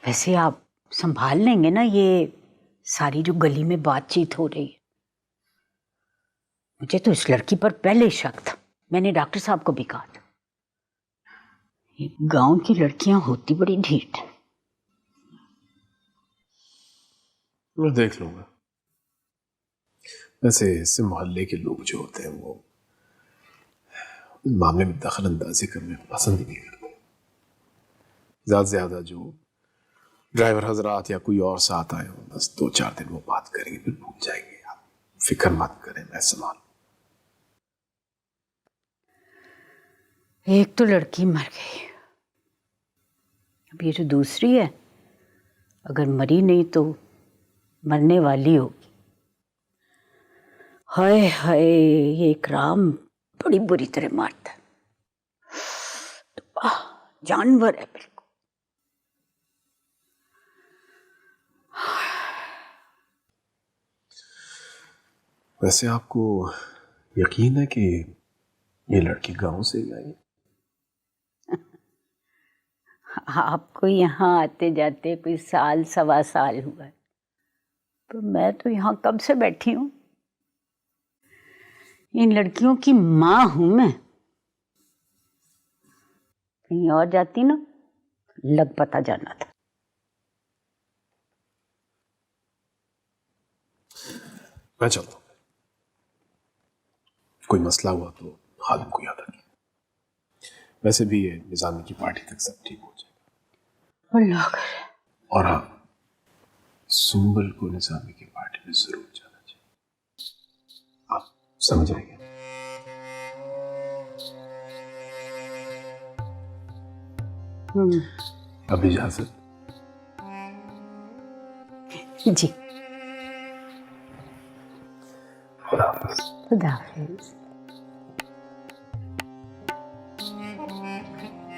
वैसे आप संभाल लेंगे ना ये सारी जो गली में बातचीत हो रही है? मुझे तो इस लड़की पर पहले ही शक था। मैंने डॉक्टर साहब को भी कहा था, ये गांव की लड़कियां होती बड़ी ढीठ है। मैं देख लूंगा। वैसे इससे मोहल्ले के लोग जो होते हैं वो इस मामले में दखल अंदाजी करने पसंद ही नहीं करते। ज्यादा से ज्यादा जो ड्राइवर हजरात या कोई और साथ आए हो, बस 2-4 दिन वो बात करेंगे फिर भूल जाएंगे। आप फिक्र मत करें, मैं संभाल। एक तो लड़की मर गई, अब ये जो दूसरी है अगर मरी नहीं तो मरने वाली होगी। हाय हाय, ये इकराम बड़ी बुरी तरह मारता है। जानवर है बिल्कुल। वैसे आपको यकीन है कि ये लड़की गांव से ही आई? आपको यहाँ आते जाते कोई 1-1.25 साल हुआ है, तो मैं तो यहाँ कब से बैठी हूँ। इन लड़कियों की माँ हूं मैं। कहीं और जाती ना लग पता जाना था। मैं चलता हूँ, कोई मसला हुआ तो खालिद को याद रखिए। वैसे भी ये निजामी की पार्टी तक सब ठीक हो जाएगा। अल्लाह करे। और हाँ, सुंबल को निजामी की पार्टी में जरूर जाना चाहिए। आप समझ रहे हैं? अब इजाजत। जी, खुदा हाफिज। खुदा हाफिज।